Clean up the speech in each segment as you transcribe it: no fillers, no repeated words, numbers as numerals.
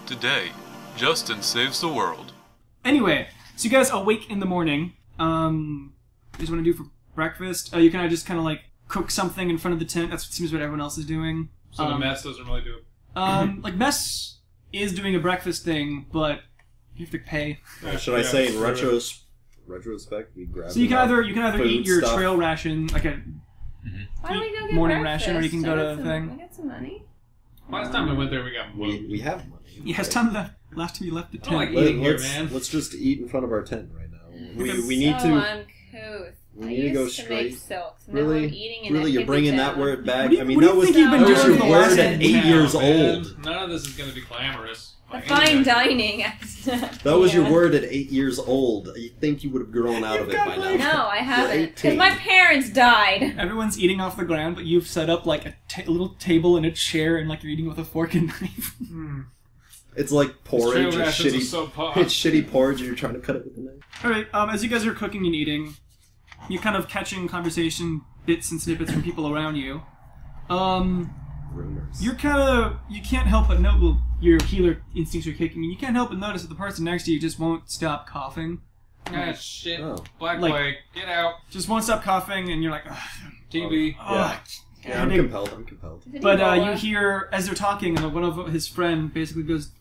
Today, Justin saves the world. Anyway, so you guys awake in the morning. You just want to do for breakfast? You can just kind of like cook something in front of the tent. That seems what everyone else is doing. So the mess doesn't really do it. Like Mess is doing a breakfast thing, but you have to pay. Should I say in retrospect, we grab. So you can either eat your stuff. trail ration, like a Why don't we go get morning breakfast? ration, or you can go to the thing. We got some money. Last time we went there, we got food. We have money. Yeah, it's time last time you left the I don't like tent. eating here, man. Let's just eat in front of our tent right now. We So need to. uncouth. We I need to used go to straight. make silks. Now I'm Really, eating in really, a you're bringing hippie that town. word back. What do you- I mean, what do that you was think you've been that was doing your for the word last at 8 10 years Man, old. none of this is going to be glamorous. The by any fine means. dining. That was your word at 8 years old. You think you would have grown out of it by now? No, I haven't. Because 18. my parents died. Everyone's eating off the ground, but you've set up like a little table and a chair, and like you're eating with a fork and knife. It's like porridge, Trail or rations are shitty. so pot. It's shitty porridge, and you're trying to cut it with a knife. All right. As you guys are cooking and eating, you're kind of catching conversation bits and snippets from people around you. Rumors. You can't help but note, well, your healer instincts are kicking, and you can't help but notice that the person next to you just won't stop coughing. Ah, shit. Oh. Black Like- Plague. Get out. Just won't stop coughing, and you're like, ugh, TB. ugh. Yeah, I'm compelled. I'm compelled. Did he But roll you us? hear, as they're talking, and one of his friend basically goes,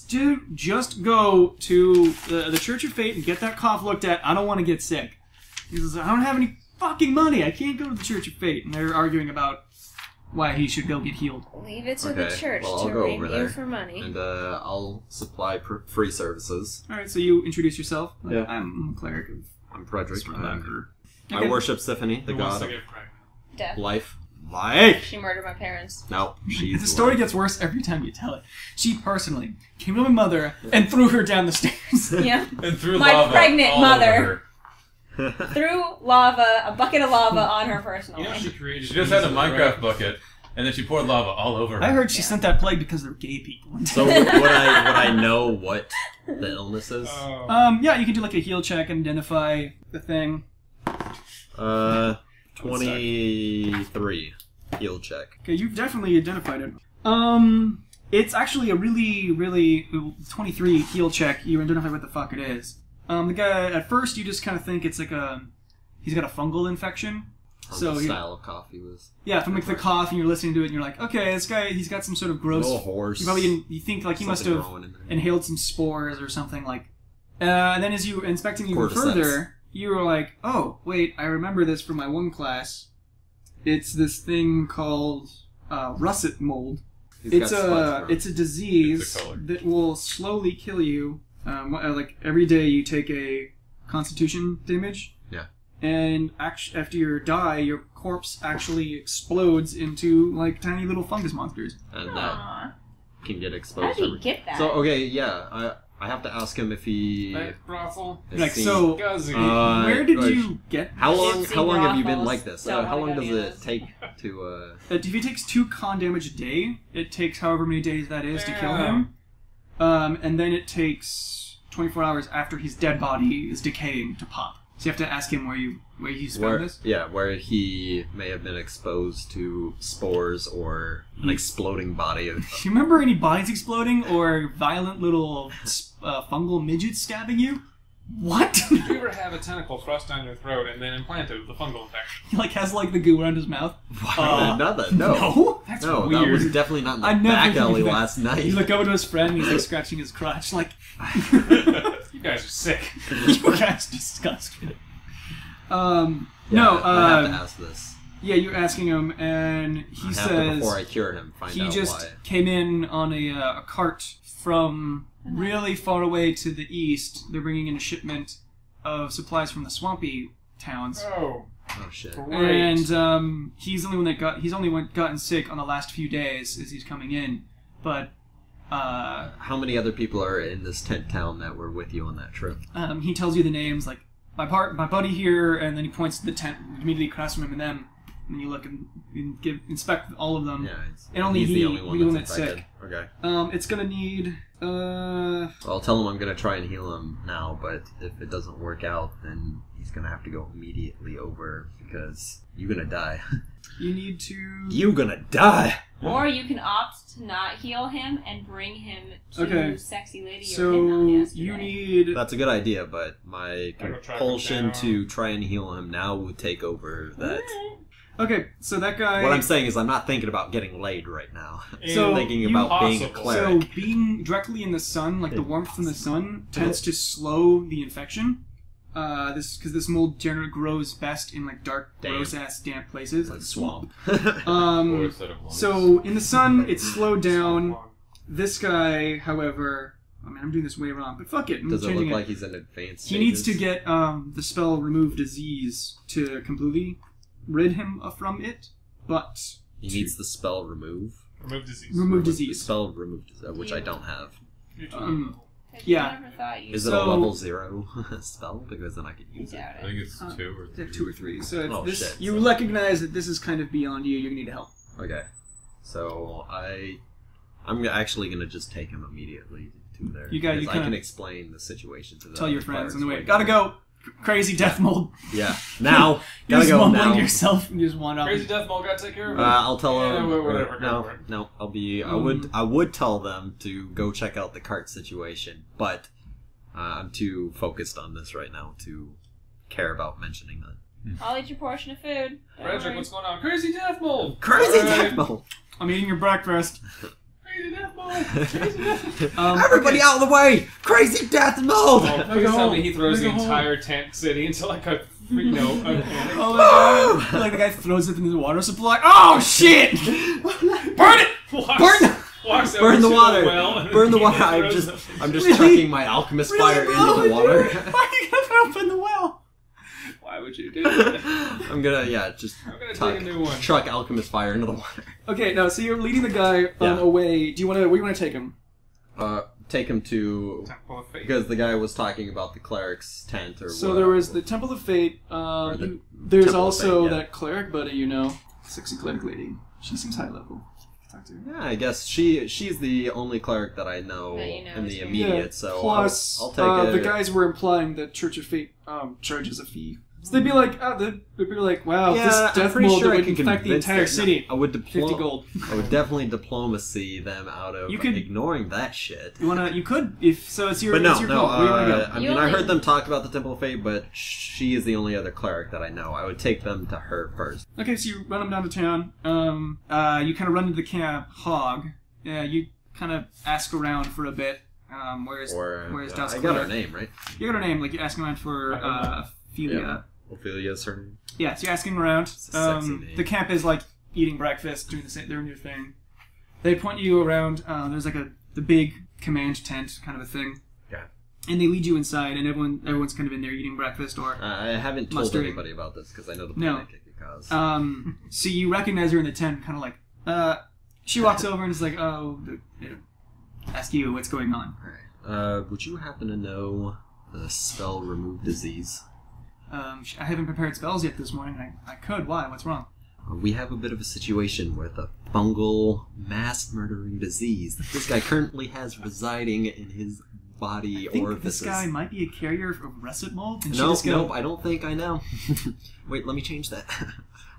"Dude, just go to the Church of Fate and get that cough looked at. I don't want to get sick." He says, "I don't have any fucking money. I can't go to the Church of Fate." And they're arguing about why he should go get healed. Leave it to the Okay, church well, I'll to go ring over you there. for money. And I'll supply free services. All right, so you introduce yourself. Like, Yeah. I'm a cleric of I'm Frederick. Skylander. I Okay. worship Stephanie, the Who wants god to of get pregnant? Death. life. Life! She murdered my parents. Nope, she's The story life. gets worse every time you tell it. She personally came to my mother and threw her down the stairs. Yeah. And threw My lava pregnant all mother. over her. Threw lava, a bucket of lava on her personally. You know she created. She just had a these, right? Minecraft bucket, and then she poured lava all over her. I heard she sent that plague because they're gay people. So would I know what the illness is? Oh. Yeah, you can do like a heal check and identify the thing. 23 heal check. Okay, you've definitely identified it. It's actually a really 23 heal check. You identify what the fuck it is. The guy, at first you just kind of think it's like he's got a fungal infection. From So the he- style of coffee was Yeah, from like the cough, and you're listening to it, and you're like, okay, this guy, he's got some sort of gross. a little horse. You think like he must something have growing in there. inhaled some spores or something like. And then as you inspecting even Cordyceps. further, you were like, oh wait, I remember this from my one class. It's this thing called russet mold. He's It's got spots, bro. a disease It's a color. that will slowly kill you. Like every day you take a Constitution damage. Yeah. And after you die, your corpse actually explodes into like tiny little fungus monsters. and that Aw. can get How exposed. did he get that? So okay, yeah, I have to ask him if he. That brothel. has Like seen- so, Guzzy. where did like, you get? How long? Gypsy How long have you been brothels like this? don't How wanna long go does near it this. take to? If he takes 2 con damage a day, it takes however many days that is to kill Damn. him. And then it takes 24 hours after his dead body is decaying to pop. So you have to ask him where you found this. Yeah, where he may have been exposed to spores or an exploding body of. Do you remember any bodies exploding or violent little fungal midgets stabbing you? What? Did you ever have a tentacle thrust down your throat and then implanted with a fungal infection? He like has like the goo around his mouth. Not that. No. No? That's No, weird. that was definitely not in the I never back did alley that. last night. You look over to his friend and he's like scratching his crotch like You guys are sick. you guys disgust me. Yeah, No, I have to ask this. yeah, you're asking him, and he I have to, says before I cure him, find he out just why. came in on a cart from really far away to the east. They're bringing in a shipment of supplies from the swampy towns, Oh, Oh shit. great. and he's only gotten sick on the last few days as he's coming in, but. How many other people are in this tent town that were with you on that trip? He tells you the names, like my buddy here, and then he points to the tent immediately across from him and them. And you look and inspect all of them. Yeah, And only he's he- the only the one one that's that's infected. Okay. It's gonna need. I'll tell him I'm gonna try and heal him now, but if it doesn't work out, then he's gonna have to go immediately over because you're gonna die. You need to. You gonna die. Or you can opt to not heal him and bring him to Okay. sexy lady you So were hitting on yesterday. you need. That's a good idea, but my Gotta track him compulsion down. to try and heal him now would take over that. Okay, so that guy. What I'm saying is I'm not thinking about getting laid right now. So I'm thinking you- about being a Possible. So cleric. being directly in the sun, like the warmth from the sun, tends to slow the infection. Because this mold generally grows best in like dark, Damn. gross ass, damp places. Like swamp. Or a set of lungs. So in the sun, it's slowed down. This guy, however, I mean, I'm doing this way wrong, but fuck it. I'm Does it changing look like he's in advanced He needs to stages? get the spell remove disease to completely rid him from it, but He needs the spell remove. Remove disease. remove The disease. spell remove, which I don't have. You're too Um, level. yeah. I never thought you Is it a So- level 0 spell? Because then I could use it. doubt I it. think it's 2 or 3. 2 or 3. So it's Oh, this, shit, you so- recognize that this is kind of beyond you. You're gonna need help. Okay. So I'm actually gonna just take him immediately to there. You got- you because I kinda can explain the situation to them. Tell your friends on the way. Gotta go. Crazy death mold. Yeah. Now. You Gotta just go mumbling now. to yourself and you just want up. Crazy Death Ball got to take care of it. I'll tell Yeah, them. whatever, go for No, it. no. I would tell them to go check out the cart situation, but I'm too focused on this right now to care about mentioning that. I'll eat your portion of food. Don't Frederick, worry. what's going on? Crazy Death Mold! Crazy Alright. death mold. I'm eating your breakfast. Crazy Death Mold! Crazy Death Mold! Everybody out of the way! Crazy death mold. Oh, please tell me he throws the Make a hole. entire tent city into like a, a panic. Oh my god. Like the guy throws it into the water supply. Oh shit! Burn it! Walks Burn over the to water. well and Burn the then water. I'm throws just them. Really? chucking my alchemist fire Really, into the bro? water. Why are you gonna throw up in the well? Why would you do that? I'm gonna just I'm gonna take a new one. chuck alchemist fire into the water. Okay, now so you're leading the guy Yeah. away. Do you want to? Where do you want to take him? Take him to Temple of Fate. because the guy was talking about the cleric's tent or So whatever. there was the Temple of Fate. the There's Temple of also Fate, yeah. that cleric buddy, you know, sexy cleric lady. She seems high level. Talk to her. Yeah, I guess she's the only cleric that I know That you know in is the here. immediate. So Plus, I'll take it. the guys were implying that Church of Fate charges a fee. So they'd be like, they'd be like, wow, Yeah, this I'm death pretty mold sure that I would can infect the convince entire them. city. I would 50 gold. I would definitely diplomacy them out of You could- ignoring that shit. You could, if so. It's your. But no, it's your no. call. Where do you want to go? I You mean, I only- heard them talk about the Temple of Fate, but she is the only other cleric that I know. I would take them to her first. Okay, so you run them down to town. You kind of run into the camp hog. You kind of ask around for a bit. Where's Das I got her Cleric? name right. You got her name. Like you're asking around for Ophelia. Yeah. Ophelia's her name. Yeah, so you're asking around. a sexy name. The camp is like eating breakfast, doing the same, doing your thing. They point you around. There's like the big command tent kind of a thing. Yeah. And they lead you inside, and everyone's kind of in there eating breakfast or. I haven't told Mustard. anybody about this because I know the No. panic it could cause. So you recognize her in the tent, kind of like. She walks over and is like, ask you what's going on. Alright. Would you happen to know the spell remove disease? I haven't prepared spells yet this morning. I could. Why? What's wrong? We have a bit of a situation with a fungal mass murdering disease that this guy currently has residing in his body I think orifices. this guy might be a carrier of russet mold. And she Nope, just go, nope, I don't think I know. Wait, let me change that.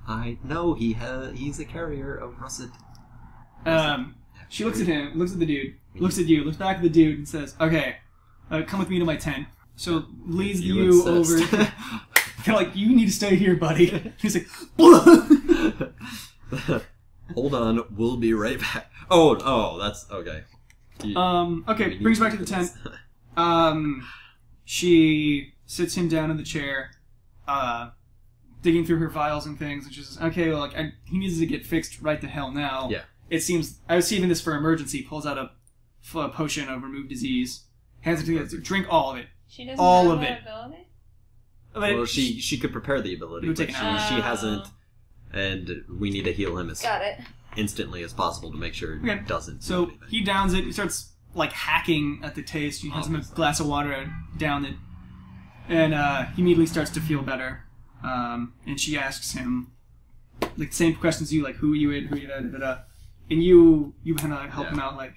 I know he's a carrier of russet. She looks at him, looks at the dude, looks at you, looks back at the dude, and says, "Okay, come with me to my tent." So leads you over. insist. Kind of like, you need to stay here, buddy. He's like, Hold on, we'll be right back. Oh, that's okay. okay, brings back to the tent. She sits him down in the chair, digging through her files and things, and she says, "Okay, well, like he needs to get fixed right the hell now." Yeah. It seems I was saving this for emergency. Pulls out a potion of remove disease, hands it to you. Drink all of it. She doesn't all have of that it. ability? But Well, she could prepare the ability, You would but take she, an hour. she hasn't, and we need to heal him as Got it. instantly as possible to make sure he Okay. doesn't. do So anything. he downs it. He starts like hacking at the taste. She hands him a glass of water and down it, and he immediately starts to feel better. And she asks him like the same questions you like, who are you in, who are you, da, da, da, da. and you kind of help him out. Like,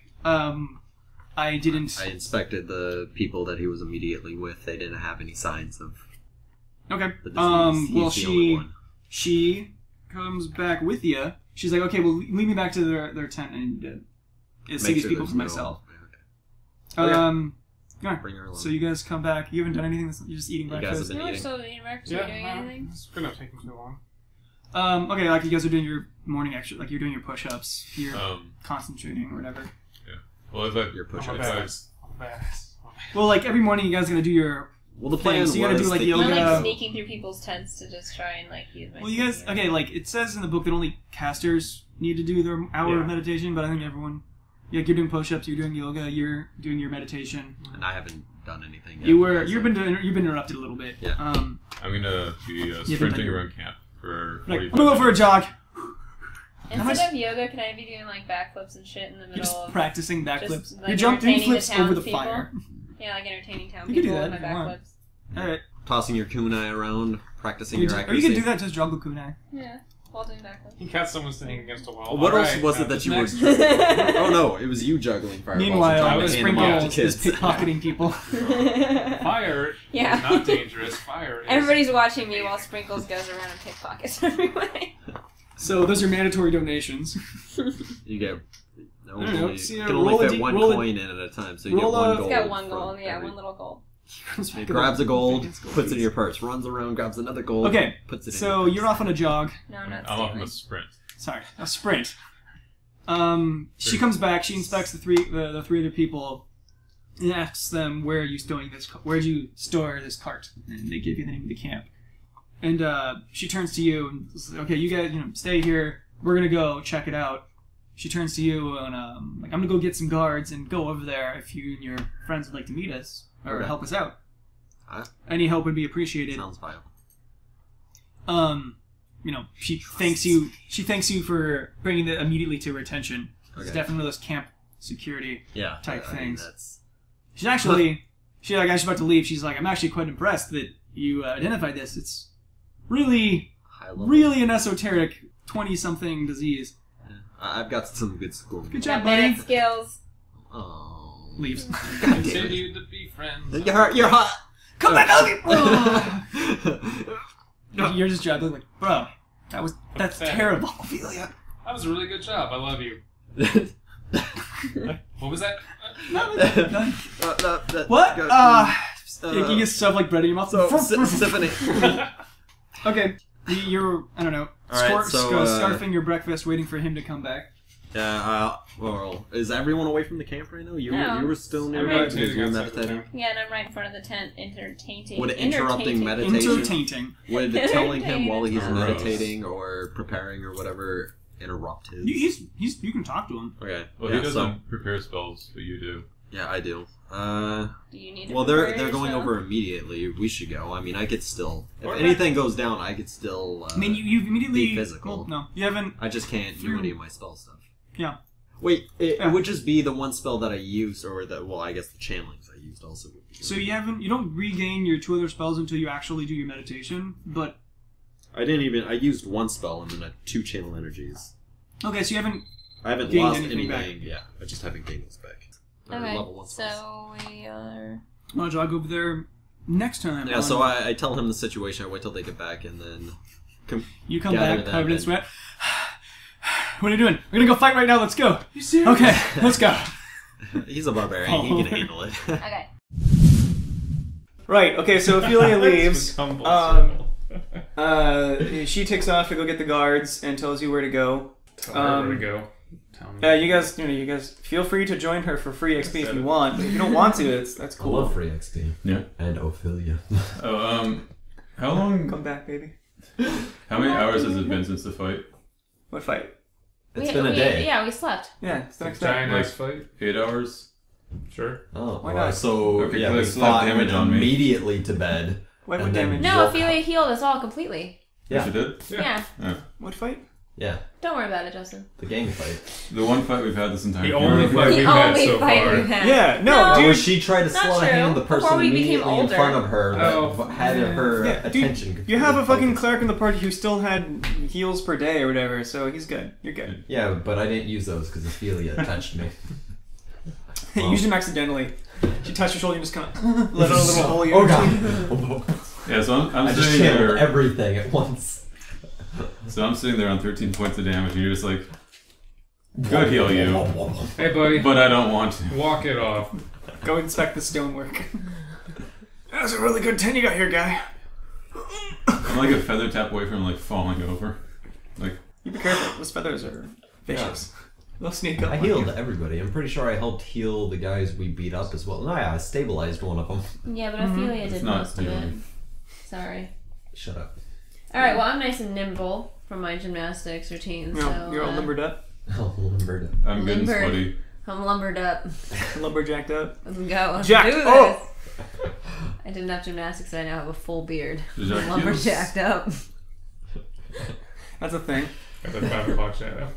I didn't. I inspected the people that he was immediately with. They didn't have any signs of Okay. the disease. Well, He's the only one. she comes back with you. She's like, okay, well, lead me back to their tent and see Make these sure people there's for myself. Okay. Yeah. Bring her along. So you guys come back. You haven't done anything. You're just eating You guys breakfast. have been We're eating. still eating breakfast. Yeah, Are you doing anything? It's gonna take too long. Okay, like you guys are doing your morning extra, like you're doing your push-ups. You're Um, concentrating or whatever. well, if I Your I'm a push-ups. badass. I'm a badass. Well, like every morning you guys are gonna do your. Well, the plan So you gotta was do, like, that the I'm yoga. like sneaking through people's tents to just try and like use my. Well, you guys. sneaking Okay, like it says in the book that only casters need to do their hour Yeah. of meditation, but I think everyone. Like you're doing push-ups, you're doing yoga, you're doing your meditation. and I haven't done anything yet. You've been interrupted a little bit. Yeah. I'm gonna be sprinting around camp for Like, 45 I'm gonna go for a jog. Instead of yoga, can I be doing like backflips and shit in the You're middle just of practicing just, backflips. like, You're jumping entertaining the flips over the townspeople? fire. Yeah, like entertaining town You can do people that with my if you want. backflips. Alright. Tossing your kunai around, practicing Or your you accuracy. can do that just juggle kunai. Yeah, while doing backflips. You catch someone sitting against a wall. What else Alright, was it now that this you next- were? Oh no, it was you juggling fireballs. and Meanwhile, trying was to hand them off to Sprinkles is kids. pickpocketing people. Fire Yeah. is not dangerous. Fire is... Everybody's watching me while Sprinkles goes around and pickpockets everybody. So those are mandatory donations. You get don't know, only, see, you can only roll a fit D- one roll a- coin in at a time, so you get roll a- one It's gold. It's got one from gold, yeah, every- one little gold. He grabs a gold, puts it in your purse, runs around, grabs another gold, Okay, puts it in. so your you're off on a jog. No, I'm not I'm off on stealing. a sprint. Sorry, a sprint. She comes back. She inspects the three other people, and asks them, "Where are you storing this? Where'd you store this cart?" And they give you the name of the camp. And she turns to you and says, "Okay, you guys, stay here. We're gonna go check it out." She turns to you and like, "I'm gonna go get some guards and go over there if you and your friends would like to meet us or Okay. help us out. Huh? Any help would be appreciated." Sounds viable. She thanks you. She thanks you for bringing it immediately to her attention. It's Okay. definitely one of those camp security Yeah. type I mean, things. that's She's actually, as she's about to leave, she's like, "I'm actually quite impressed that you identified this. It's really, high level. really an esoteric 20-something disease." Yeah. I've got some good school. Good Got job, buddy. bad skills. Oh. Leaves. God damn it. Continue to be friends. You're hot. Come back, Elliot! You're just juggling like, bro. That's Pathetic. terrible, Ophelia. That was a really good job. I love you. What was that? What? Go- You get stuff like bread in your mouth. So, Symphony. Okay, you're, I don't know, All right, so, scarfing your breakfast, waiting for him to come back. Yeah, well, is everyone away from the camp right now? You No. were still nearby Everyone's because you were outside the meditating? tent. Yeah, and I'm right in front of the tent, entertaining. Would interrupting meditation- Entertaining. Would telling him while he's Gross. meditating or preparing or whatever interrupt his? You can talk to him. Okay. Well, yeah, he doesn't so, prepare spells, but you do. yeah, I do. Do you need to Well, prepare they're going yourself? over immediately. We should go. I mean, I could still. If Or anything goes down, I could still. I mean, you immediately... be physical. Well, no, you haven't... I just can't do any of my spell stuff. Yeah. Wait, it Yeah. would just be the one spell that I used, or I guess the channelings I used also would be. So you don't regain your 2 other spells until you actually do your meditation, but... I used one spell and then 2 channel energies. Okay, so you haven't... I haven't Gained lost anything anything. back. Yeah, I just haven't gained those back. Or Okay, level 1 spells. so we are. I'll jog over there next time. Yeah, so I tell him the situation. I wait till they get back, and then You come gather back them covered in and- sweat. What are you doing? We're gonna go fight right now, let's go! You serious? Okay, let's go. he's a barbarian. He can handle it. Okay. Right, okay, so Ophelia leaves. Humble She takes off to go get the guards and tells you where to go. Tell her where to go. Tell me. You guys feel free to join her for free XP if you want. But if you don't want to, that's I cool. love free XP. Yeah. And Ophelia. Oh, how long? Come back, baby. How many hours has it been since the fight? What fight? It's been a day. Yeah, we slept. Yeah, it's the next day. Giant ice fight. 8 hours. Sure. Oh, Why well, not? so Okay, yeah, so we it's like fought and damage went on me. immediately to bed. What And then- damage? No, Well- Ophelia healed us all completely. Yeah. Yes, it did. Yeah. What fight? Yeah, Don't worry about it, Justin. the gang fight. The one fight we've had this entire The year. only fight The we've had only so fight far. we've had. Yeah, No. Where dude. she tried to Not sleight of hand true. the person Before we became immediately in older. front of her that Oh. had her Yeah, dude, attention. You have a fucking focused. cleric in the party who still had heals per day or whatever, so he's good. You're good. Yeah, but I didn't use those because Ophelia touched me. You used him accidentally. She touched your shoulder and just kind of let out a little holy Oh energy. god! Yeah, so I'm I just sitting channeled there. everything at once. So I'm sitting there on 13 points of damage, and you're just like, could heal you, Hey, buddy. but I don't want to. Walk it off. Go inspect the stonework. That's a really good 10 you got here, guy. I'm like a feather tap away from like falling over. Like, You be careful. Those feathers are vicious. They'll sneak up. I on healed you. everybody. I'm pretty sure I helped heal the guys we beat up as well. No, yeah, I stabilized one of them. Yeah, but Ophelia It's did not most of it. healing. Sorry. Shut up. Alright, well, I'm nice and nimble from my gymnastics routine, No, so... you're all limbered up, Oh, limbered. I'm good and Limber. sweaty. I'm lumbered up. lumberjacked up. Let's go. Let's Jacked. do this. Oh! I didn't have gymnastics, I now have a full beard. Jacked. Lumberjacked up. That's a thing. At the 5 o'clock shadow.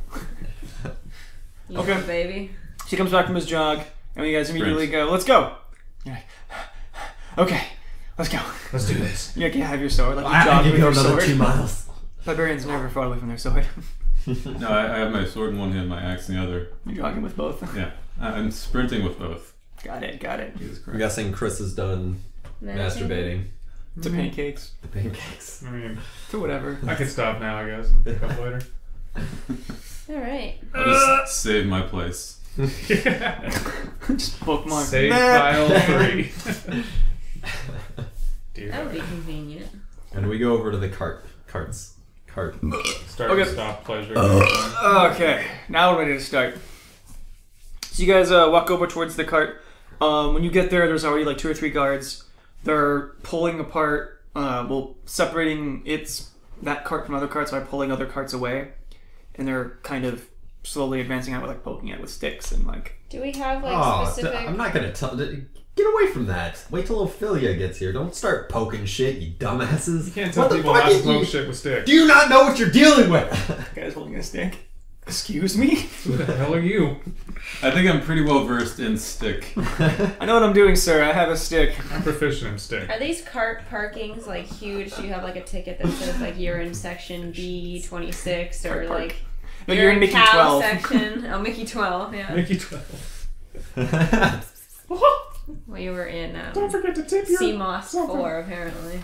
You Okay. know, baby. She comes back from his jog, and you guys immediately go, let's go. You're like, okay, let's go. Let's do this. You have your sword, like you I jog can with go your another sword. 2 miles. Barbarians never fought away from their sword. No, I have my sword in one hand, my axe in the other. You're jogging with both. Yeah, I'm sprinting with both. Got it, got it. Jesus I'm Christ. guessing Chris is done masturbating. To pancakes. The pancakes. I mean, To whatever. I can stop now, I guess, and pick up later. Alright. I'll just save my place. Just bookmark. Save Nah. file 3. Dear That would be God. convenient. And we go over to the cart. Cart. Start Okay. to stop pleasure. Okay, now we're ready to start. So you guys walk over towards the cart. When you get there, there's already like 2 or 3 guards. They're pulling apart, separating that cart from other carts by pulling other carts away. And they're kind of slowly advancing out with like poking it with sticks and like... Do we have like Oh, specific... I'm not gonna tell. Get away from that. Wait till Ophelia gets here. Don't start poking shit, you dumbasses. You can't tell What the people fuck not to is poke you- shit with sticks. Do you not know what you're dealing with? Guys holding a stick. Excuse me? Who the hell are you? I think I'm pretty well versed in stick. I know what I'm doing, sir. I have a stick. I'm proficient in stick. Are these cart parkings like huge? Do you have like a ticket that says like you're in section B26 or Cart park. like No, you're in Mickey cow 12. section? Oh, Mickey 12. Yeah. Mickey 12. Well, you were in Don't forget to tip your... CMOS 4 apparently.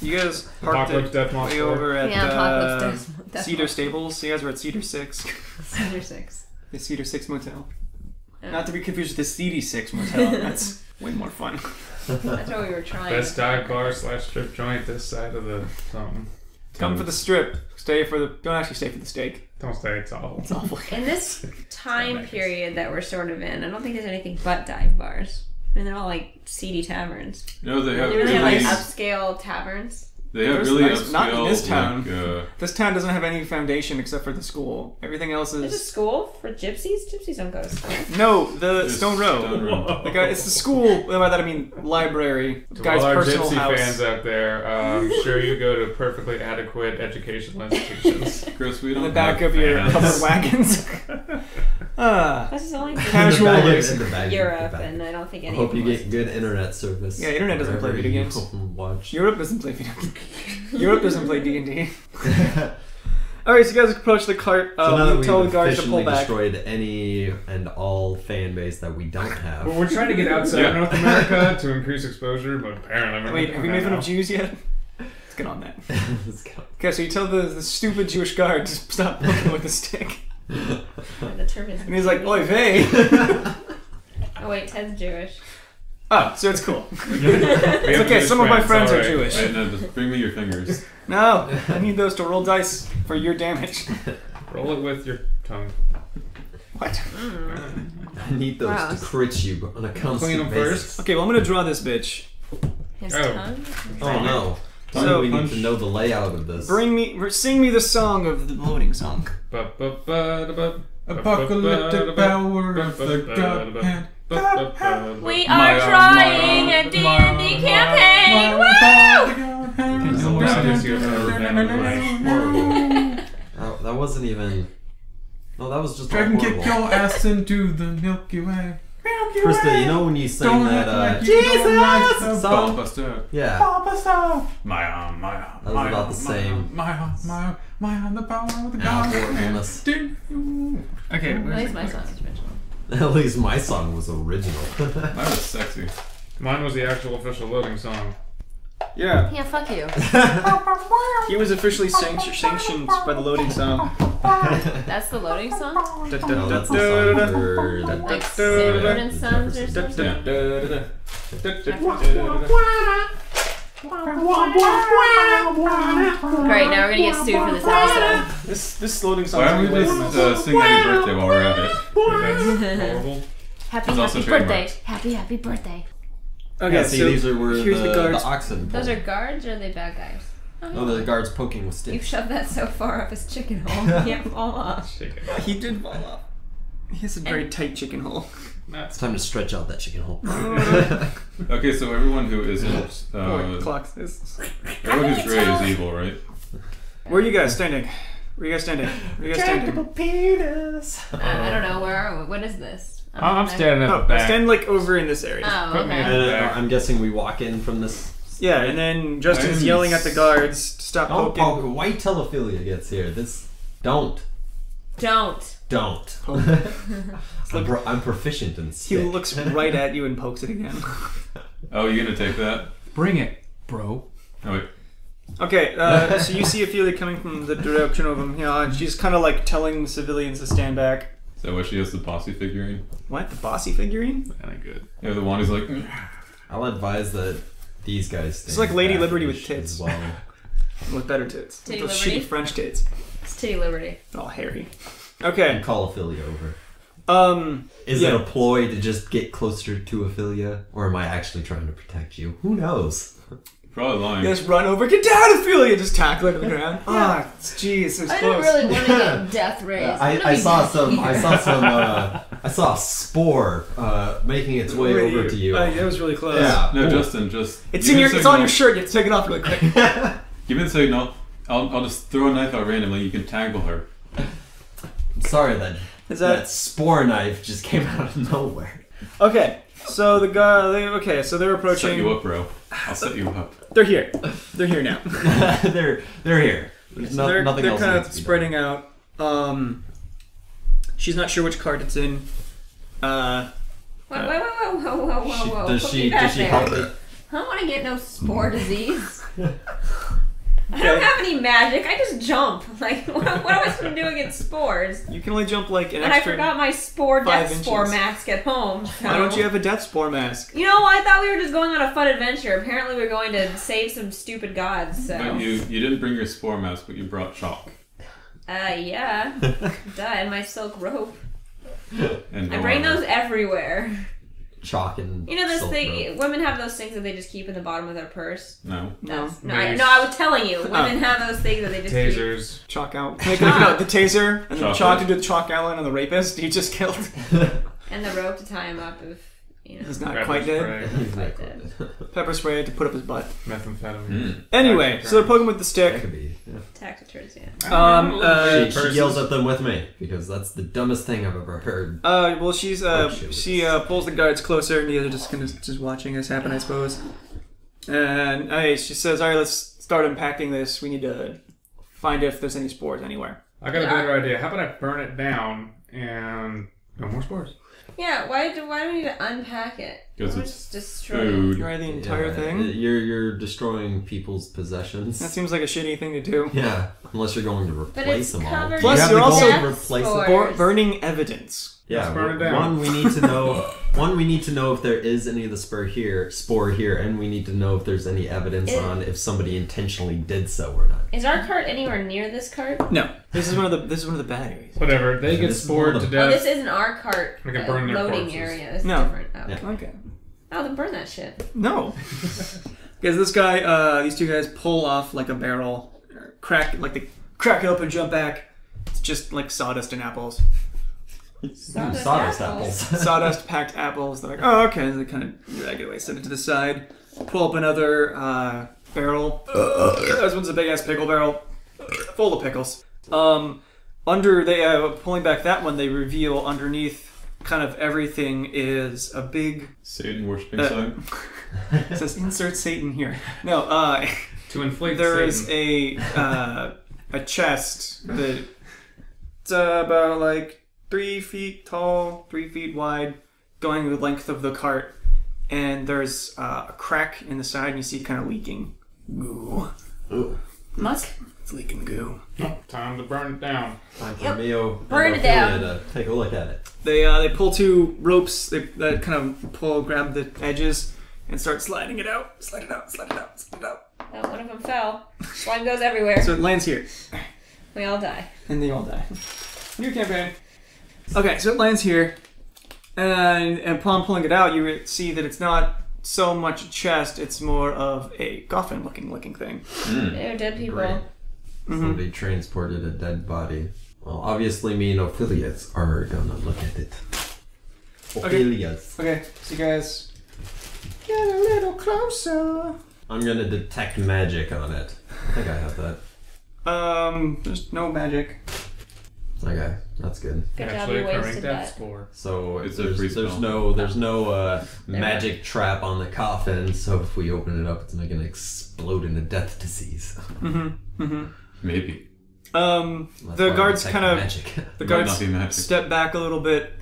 You guys parked Apocalypse it Death Moss way 4. over at Yeah, Apocalypse Death Cedar Moss. Stables. So you guys were at Cedar 6. Cedar 6. The Cedar 6 Motel. Yeah. Not to be confused with the CD 6 Motel. That's way more fun. That's what we were trying. Best dive bar / strip joint this side of the something. Come for the strip. Stay for the... Don't actually stay for the steak. Don't say it's awful. It's awful. In this time period that we're sort of in, I don't think there's anything but dive bars. I mean, they're all like seedy taverns. You know, they have They really have really, like upscale taverns. they have There's really nice- not in this upscale, town. like, This town doesn't have any foundation except for the school. Everything else There's a is... school for gypsies? Gypsies don't go to school. No, the There's Stone Row. Stone Row. Like, it's the school. By that I mean library. To Guy's all our personal gypsy house. fans out there, I'm sure you go to perfectly adequate educational institutions. Chris, we In don't the back have of your fans. covered wagons. This is only Casual for boys. Europe, and I don't think I any hope of you them get good internet service. Yeah, internet doesn't play wherever video you games. Watch. Europe doesn't play video games. Europe doesn't play D&D. Alright, so you guys approach the cart. So now that You tell the we've guards to officially pull back. destroyed any and all fan base that we don't have. Well, we're trying to get outside Yeah. North America to increase exposure, but apparently we're Wait, not have you doing made that fun of now. Jews yet? Let's get on that. Let's go. Okay, so you tell the stupid Jewish guard to stop poking with the stick. the term is. And he's like, oy vey. Oh wait, Ted's Jewish. Oh, so it's cool. We have It's okay, Jewish some of my friends are alright. Jewish. Right, no, just bring me your fingers. No, I need those to roll dice for your damage. Roll it with your tongue. What? I need those Wow. to crit you on a Clean constant them basis. first. Okay, well I'm gonna draw this bitch. His Oh. tongue. Oh no. So- we need to know the layout of this. Sing me the song of the loading song. Apocalyptic power of the God hand. We My are arm, trying my a arm, D&D my arm, campaign. Oh, that wasn't even. No, that was just Dragon horrible. kick your ass into the Milky Way. Krista, you know when you sang that Jesus song? Buster. Yeah. My arm, my arm. That was about the same. My arm, the power of the Now, God. Fortnalist. Okay, At where's least my song is original. At least my song was original. That was sexy. Mine was the actual official loading song. Yeah, Yeah, fuck you. he was officially sanctioned by the loading song. That's the loading song? No, that's the song for Like Sanford and Sons or something? Great, now we're gonna get sued for this episode. This loading song. Why don't we just sing happy birthday while we're at it? That's horrible. Happy, It's also happy birthday. trademarked. Happy, happy birthday. Okay, Yeah, see, so these are where here's the guards. the oxen pull. Those are guards or are they bad guys? Oh, the guards poking with You sticks. shoved that so far up his chicken hole, he can't fall off. He did fall off. He has a very tight chicken hole. It's time to stretch out that chicken hole. Okay, so everyone who isn't, Clock this. everyone who's gray is evil, right? Where are you guys standing? Where are you guys standing? Where are you guys standing? I don't know, where are we? What is this? I'm standing at Oh, the back. stand like over in this area. Oh, Put me okay. in. And I'm guessing we walk in from this. Yeah, and then Justin's yelling at the guards to stop Don't poking. poke. Wait till Ophelia gets here. This. Don't. Don't. I'm proficient in He stick. looks right at you and pokes it again. Oh, you gonna take that? Bring it, bro. Oh, wait. Okay, so you see Ophelia coming from the direction of him, and she's kind of like telling the civilians to stand back. Is that why she has the posse figurine? What? The bossy figurine? That ain't good. Yeah, the one who's like, I'll advise that these guys. It's like Lady stand Liberty back with tits. as well. With better tits. Titty With those Liberty? shitty French tits. It's Titty Liberty. All hairy. Okay. And call Ophelia over. Is Yeah. it a ploy to just get closer to Ophelia, or am I actually trying to protect you? Who knows? probably lying. Just run over, get down, Ophelia! Just tackle her to the ground. Ah, jeez, it's I close. don't really want to get death rays. I saw a spore making its way over to you. That was really close. Yeah. No, Ooh. Justin, just. It's give in me your. the It's on your signal. shirt. You have to take it off really quick. Give me the signal. I'll just throw a knife out randomly. You can tackle her. I'm sorry that Is that that spore knife just came out of nowhere. okay? So the guy. So they're Set approaching. you up, bro. I'll set you up. They're here. They're here now. they're here. There's they're nothing they're else. kind needs of to be spreading out. She's not sure which cart it's in. Whoa. Does Put she me back there. help me? I don't want to get no spore disease. I Okay. don't have any magic. I just jump. Like, what am I supposed to do against spores? You can only jump like an And I extra. forgot my spore 5 death spore inches. mask at home. So. Why don't you have a death spore mask? You know, I thought we were just going on a fun adventure. Apparently, we're going to save some stupid gods. So. But you didn't bring your spore mask, but you brought chalk. Yeah. Duh, and my silk rope. And I no bring armor. those everywhere. Chalk and You know this silk thing. rope. Women have those things that they just keep in the bottom of their purse. No. No. Mace. I was telling you, women have those things that they just keep. Tasers. Chalk out. No, the taser and the Chocolate. chalk to do the chalk Allen and the rapist he just killed. And the rope to tie him up if, you know. He's not Pepper quite dead. spray, He's not Like quite Pepper spray to put up his butt. Methamphetamine. Anyway, so they're poking with the That stick. could be. Yeah. Tactitures, yeah. She yells at them with me because that's the dumbest thing I've ever heard. Well, she's shit. she pulls the guards closer, and they're just kind of just watching this happen, I suppose. And she says, "All right, let's start unpacking this. We need to find if there's any spores anywhere." I got a better idea. How about I burn it down and no more spores? Yeah, why do we need to unpack it? Because Why it's don't we just destroy it? food. Try the entire Yeah, thing. You're destroying people's possessions. That seems like a shitty thing to do. Yeah, unless you're going to But replace it's them all. covered Plus, you have you're to also- go and replace them. Spores. Burning evidence. Yeah, Let's burn it down. one we need to know. One we need to know if there is any of the spore here, and we need to know if there's any evidence on if somebody intentionally did so or not. Is our cart anywhere near this cart? No, this is one of the bad areas. Whatever. They get This is spored one to of the- Oh, death. this isn't our cart. We can burn their loading corpses. area. This is No. different. Oh, Yeah. Okay. oh, then burn that shit. No, because this guy, these two guys pull off like a barrel, they crack it open, jump back. It's just like sawdust and apples. Sawdust apples. Sawdust packed apples. They're like, oh, okay. They kind of drag it away, set it to the side, pull up another barrel. This one's a big ass pickle barrel, full of pickles. Pulling back that one, they reveal underneath, kind of everything is a big. Satan worshipping sign. It says insert Satan here. No, To inflate there is Satan. a chest that's about like 3 feet tall, 3 feet wide, going the length of the cart, and there's a crack in the side, and you see it kind of leaking goo. Ooh. Musk. It's leaking goo. Time to burn it down. Time for Yep. Mio Burn and it down. Ophelia to take a look at it. They pull 2 ropes that kind of grab the edges, and start sliding it out. Slide it out, slide it out, slide it out. Oh, one of them fell. Slime goes everywhere. So it lands here. We all die. And they all die. New campaign. Okay, so it lands here, and upon pulling it out, you see that it's not so much a chest; it's more of a coffin-looking thing. They're dead people. Great. Somebody transported a dead body. Well, obviously me and Ophelia's are gonna look at it. Ophelia's. Okay, so you guys get a little closer. I'm gonna detect magic on it. I think I have that. There's no magic. Okay, that's good. Good job, Actually you occurring wasted death that. spore. So It's a there's free spell. no magic trap on the coffin. So if we open it up, it's not gonna explode into death disease. Maybe. That's The why I guards detect kind of magic. the Might guards not be magic. step back a little bit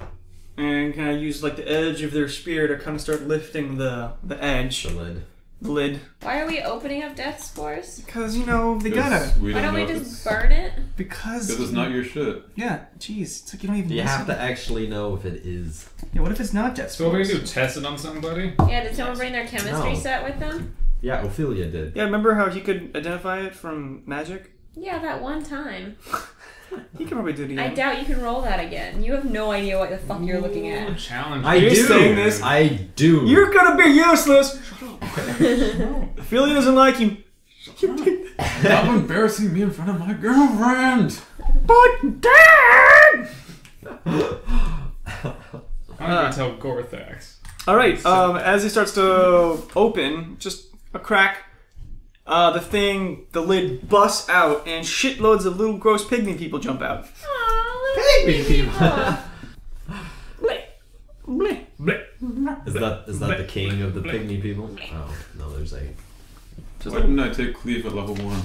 and kind of use like the edge of their spear to kind of start lifting the edge, the lid. the lid, Why are we opening up death spores? because you know they gotta. Because we Why don't don't know we if just it's... burn it? Because Because it's not your shit. Yeah, jeez, it's like you don't even. You have listen. to actually know if it is. Yeah, what if it's not death So what we spores? do? Test it on somebody? Yeah, did someone bring their chemistry No. set with them? Yeah, Ophelia did. Yeah, remember how he could identify it from magic? Yeah, that one time. He can probably do it again. I doubt you can roll that again. You have no idea what the fuck you're looking at. Challenge. I You're do. saying this? I do. You're gonna be useless. Ophelia doesn't like him. Stop embarrassing me in front of my girlfriend! But Dad! I'm gonna tell Gorthax. All right. As it starts to open, just a crack. The lid busts out, and shitloads of little gross pygmy people jump out. Aw, little people. Is that the king of the pygmy people? Oh no, there's a Why didn't I take Cleave at level 1?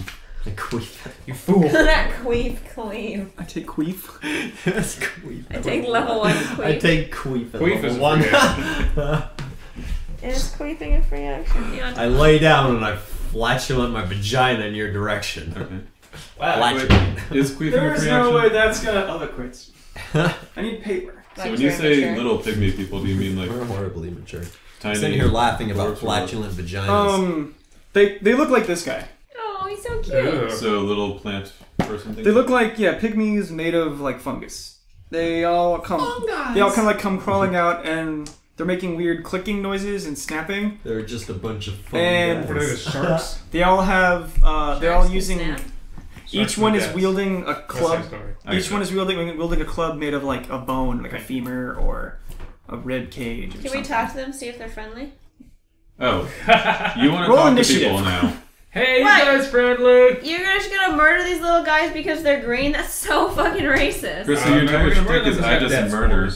queef. You fool. That queef cleave. I take queef. That's queef. I take level 1 queef. I take queef at Queef is level 1. Is queefing a free action? Yeah. I lay down and I flatulent my vagina in your direction. Okay. Flatulent. Is Queefing a There's free no action? way that's gonna. Oh, that quits. I need paper. So when you say little pygmy people, do you mean like We're horribly mature. tiny? Sitting here laughing about dwarfs or what? flatulent vaginas. They look like this guy. Oh, he's so cute. Ugh. So little plant person thing? They look like pygmies made of like fungus. They all come. They all kind of like come crawling out, and they're making weird clicking noises and snapping. They're just a bunch of fun And- What are guys. the sharks? They all have. They're all Sharks can using. snap. Each one is wielding a club. Each one is wielding a club made of like a bone, like a femur or a rib cage. Or Can we something. talk to them, see if they're friendly? Oh, you want to Roll talk initiative. to people now? Hey, What? you guys friendly? You're just gonna murder these little guys because they're green? That's so fucking racist. Chris, your entire shtick is I just murder.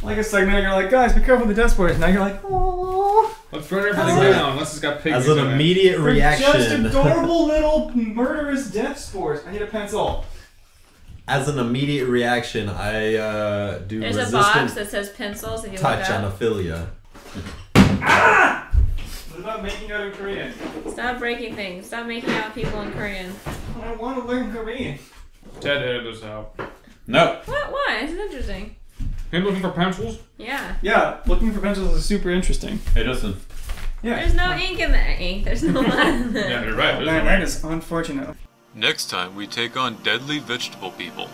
Like it's like now you're like, guys, be careful with the death spores. Now you're like, oh, Let's burn everything down. Unless it's got piggies As an in it. immediate just reaction, adorable little murderous death spores. I need a pencil. as an immediate reaction, I do There's a box resistant that says pencils if you look touch on up. Ophelia. What about making out in Korean? Stop breaking things. Stop making out with people in Korean. I want to learn Korean. Ted edited this out. No. What? Why? This is interesting. Him looking for pencils? Yeah. Yeah, looking for pencils is super interesting. Hey, Justin. Yeah. There's no ink in there. Ink. There's no lead in there. Yeah, you're right. That is unfortunate. Next time we take on deadly vegetable people.